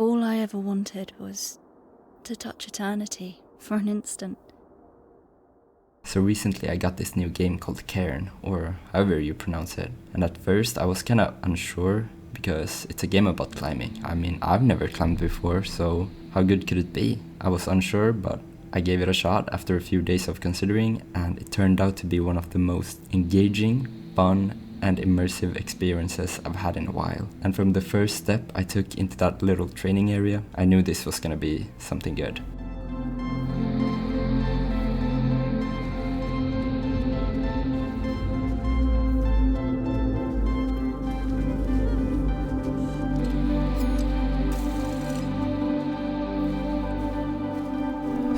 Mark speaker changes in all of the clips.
Speaker 1: All I ever wanted was to touch eternity for an instant.
Speaker 2: So recently I got this new game called Cairn, or however you pronounce it. And at first I was kinda unsure because it's a game about climbing. I mean, I've never climbed before, so how good could it be? I was unsure, but I gave it a shot after a few days of considering, and it turned out to be one of the most engaging, fun, and immersive experiences I've had in a while. And from the first step I took into that little training area, I knew this was gonna be something good.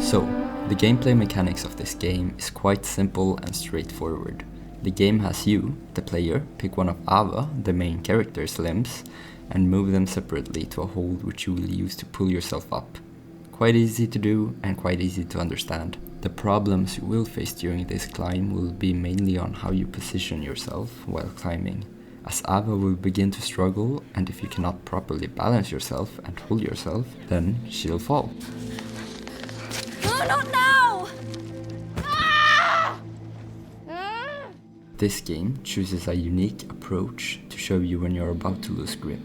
Speaker 2: So, the gameplay mechanics of this game is quite simple and straightforward. The game has you, the player, pick one of Ava, the main character's limbs, and move them separately to a hold which you will use to pull yourself up. Quite easy to do and quite easy to understand. The problems you will face during this climb will be mainly on how you position yourself while climbing, as Ava will begin to struggle, and if you cannot properly balance yourself and hold yourself, then she'll fall.
Speaker 1: Oh, not now!
Speaker 2: This game chooses a unique approach to show you when you're about to lose grip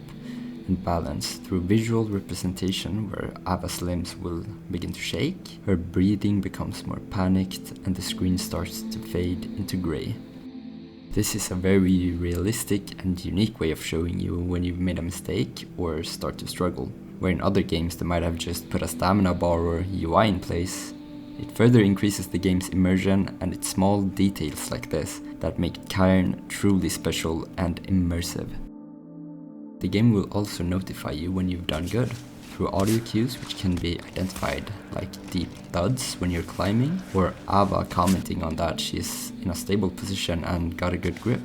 Speaker 2: and balance through visual representation where Ava's limbs will begin to shake, her breathing becomes more panicked, and the screen starts to fade into grey. This is a very realistic and unique way of showing you when you've made a mistake or start to struggle, where in other games they might have just put a stamina bar or UI in place. It further increases the game's immersion, and it's small details like this that make Cairn truly special and immersive. The game will also notify you when you've done good, through audio cues which can be identified, like deep thuds when you're climbing, or Ava commenting on that she's in a stable position and got a good grip.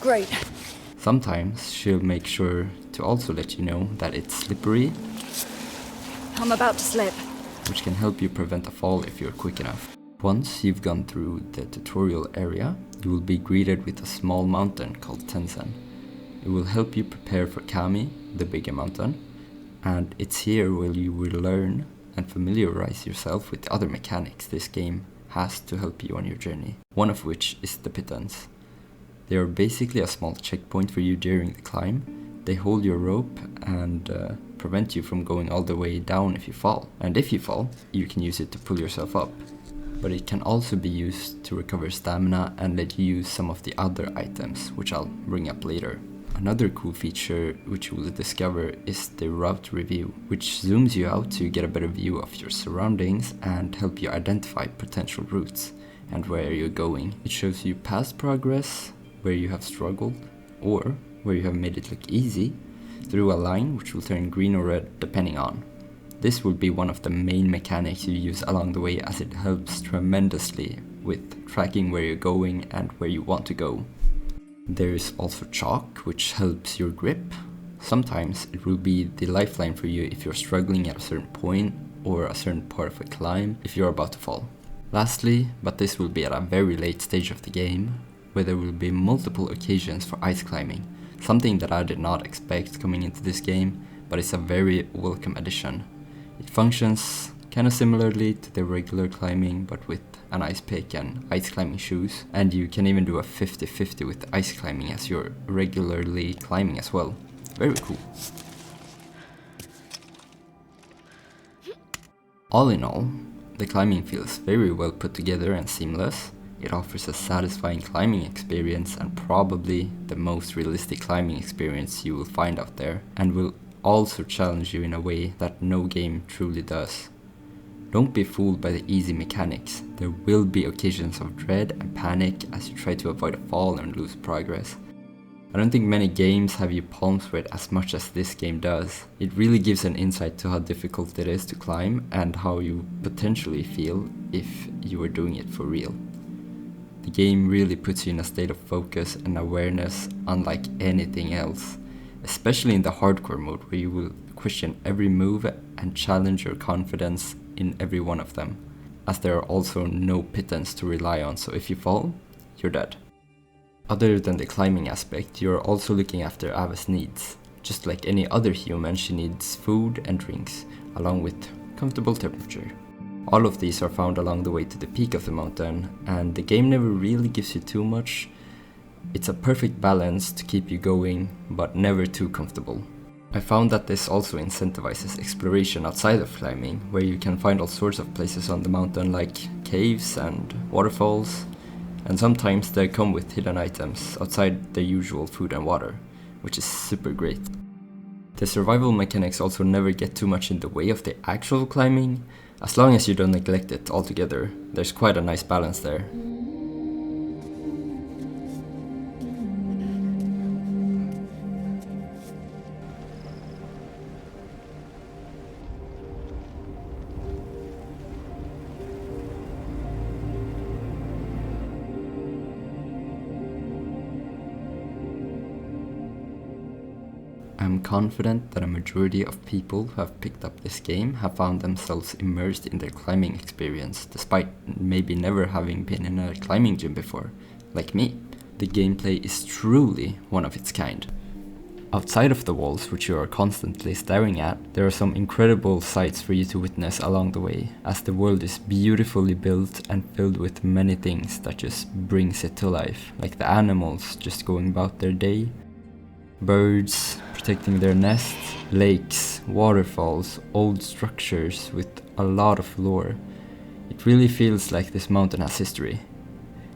Speaker 1: Great.
Speaker 2: Sometimes she'll make sure to also let you know that it's slippery,
Speaker 1: I'm about to slip.
Speaker 2: which can help you prevent a fall if you're quick enough. Once you've gone through the tutorial area, you will be greeted with a small mountain called Tenzin. It will help you prepare for Kami, the bigger mountain, and it's here where you will learn and familiarize yourself with the other mechanics this game has to help you on your journey, one of which is the pitons. They are basically a small checkpoint for you during the climb. They hold your rope and prevent you from going all the way down if you fall. And if you fall, you can use it to pull yourself up. But it can also be used to recover stamina and let you use some of the other items, which I'll bring up later. Another cool feature which you will discover is the route review, which zooms you out to get a better view of your surroundings and help you identify potential routes and where you're going. It shows you past progress, where you have struggled, or where you have made it look easy, through a line which will turn green or red depending on. This will be one of the main mechanics you use along the way, as it helps tremendously with tracking where you're going and where you want to go. There is also chalk, which helps your grip. Sometimes it will be the lifeline for you if you're struggling at a certain point or a certain part of a climb if you're about to fall. Lastly, but this will be at a very late stage of the game, where there will be multiple occasions for ice climbing, something that I did not expect coming into this game, but it's a very welcome addition. It functions kind of similarly to the regular climbing, but with an ice pick and ice climbing shoes, and you can even do a 50-50 with ice climbing as you're regularly climbing as well. Very cool. All in all, the climbing feels very well put together and seamless. It offers a satisfying climbing experience and probably the most realistic climbing experience you will find out there, and will also challenge you in a way that no game truly does. Don't be fooled by the easy mechanics. There will be occasions of dread and panic as you try to avoid a fall and lose progress. I don't think many games have you palm sweat as much as this game does. It really gives an insight to how difficult it is to climb and how you potentially feel if you were doing it for real. The game really puts you in a state of focus and awareness unlike anything else, especially in the hardcore mode where you will question every move and challenge your confidence in every one of them, as there are also no pitons to rely on, so if you fall, you're dead. Other than the climbing aspect, you're also looking after Ava's needs. Just like any other human, she needs food and drinks, along with comfortable temperature. All of these are found along the way to the peak of the mountain, and the game never really gives you too much. It's a perfect balance to keep you going, but never too comfortable. I found that this also incentivizes exploration outside of climbing, where you can find all sorts of places on the mountain like caves and waterfalls, and sometimes they come with hidden items outside the usual food and water, which is super great. The survival mechanics also never get too much in the way of the actual climbing, as long as you don't neglect it altogether. There's quite a nice balance there. I'm confident that a majority of people who have picked up this game have found themselves immersed in their climbing experience, despite maybe never having been in a climbing gym before, like me. The gameplay is truly one of its kind. Outside of the walls, which you are constantly staring at, there are some incredible sights for you to witness along the way, as the world is beautifully built and filled with many things that just brings it to life, like the animals just going about their day, birds protecting their nests, lakes, waterfalls, old structures with a lot of lore. It really feels like this mountain has history.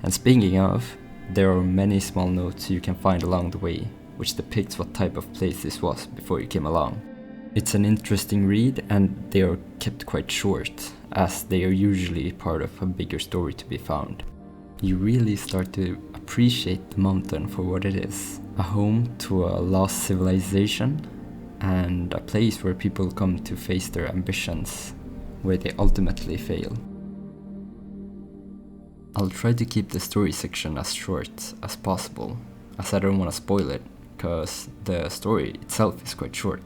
Speaker 2: And speaking of, there are many small notes you can find along the way, which depicts what type of place this was before you came along. It's an interesting read, and they are kept quite short, as they are usually part of a bigger story to be found. You really start to appreciate the mountain for what it is. A home to a lost civilization, and a place where people come to face their ambitions, where they ultimately fail. I'll try to keep the story section as short as possible, as I don't want to spoil it, because the story itself is quite short.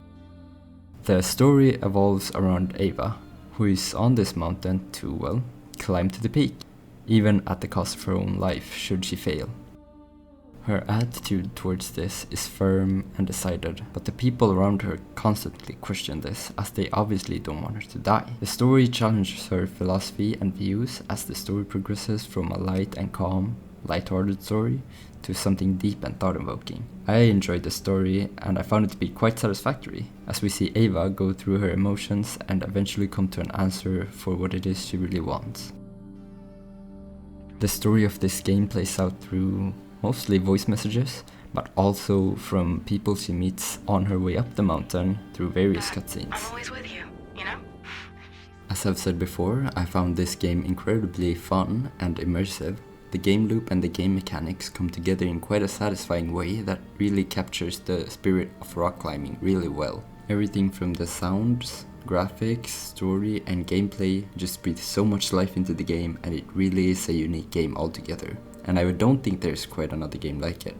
Speaker 2: The story evolves around Ava, who is on this mountain to, well, climb to the peak, even at the cost of her own life should she fail. Her attitude towards this is firm and decided, but the people around her constantly question this, as they obviously don't want her to die. The story challenges her philosophy and views as the story progresses from a light and calm, light-hearted story to something deep and thought-evoking. I enjoyed the story, and I found it to be quite satisfactory, as we see Ava go through her emotions and eventually come to an answer for what it is she really wants. The story of this game plays out through mostly voice messages, but also from people she meets on her way up the mountain through various cutscenes.
Speaker 3: I'm always with you, you know?
Speaker 2: As I've said before, I found this game incredibly fun and immersive. The game loop and the game mechanics come together in quite a satisfying way that really captures the spirit of rock climbing really well. Everything from the sounds, graphics, story and gameplay just breathes so much life into the game, and it really is a unique game altogether. And I don't think there's quite another game like it.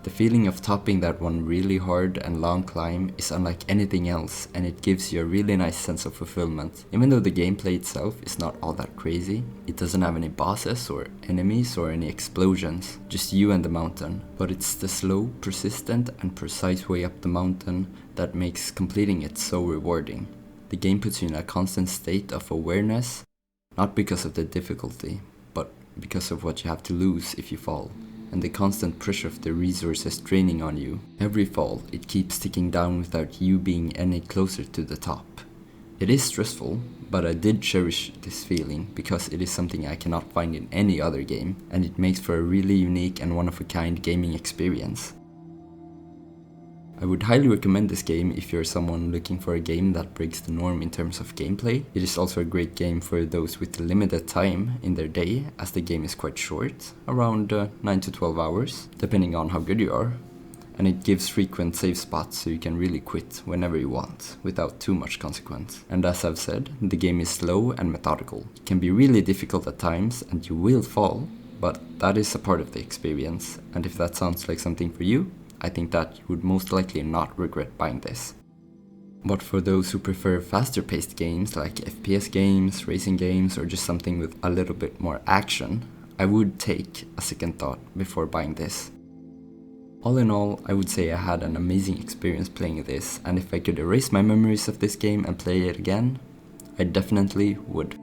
Speaker 2: The feeling of topping that one really hard and long climb is unlike anything else, and it gives you a really nice sense of fulfillment. Even though the gameplay itself is not all that crazy, it doesn't have any bosses or enemies or any explosions, just you and the mountain. But it's the slow, persistent and precise way up the mountain that makes completing it so rewarding. The game puts you in a constant state of awareness, not because of the difficulty, but because of what you have to lose if you fall, and the constant pressure of the resources draining on you. Every fall, it keeps ticking down without you being any closer to the top. It is stressful, but I did cherish this feeling because it is something I cannot find in any other game, and it makes for a really unique and one-of-a-kind gaming experience. I would highly recommend this game if you're someone looking for a game that breaks the norm in terms of gameplay. It is also a great game for those with limited time in their day, as the game is quite short, around 9 to 12 hours, depending on how good you are. And it gives frequent save spots so you can really quit whenever you want, without too much consequence. And as I've said, the game is slow and methodical. It can be really difficult at times and you will fall, but that is a part of the experience, and if that sounds like something for you, I think that you would most likely not regret buying this. But for those who prefer faster paced games like FPS games, racing games, or just something with a little bit more action, I would take a second thought before buying this. All in all, I would say I had an amazing experience playing this, and if I could erase my memories of this game and play it again, I definitely would.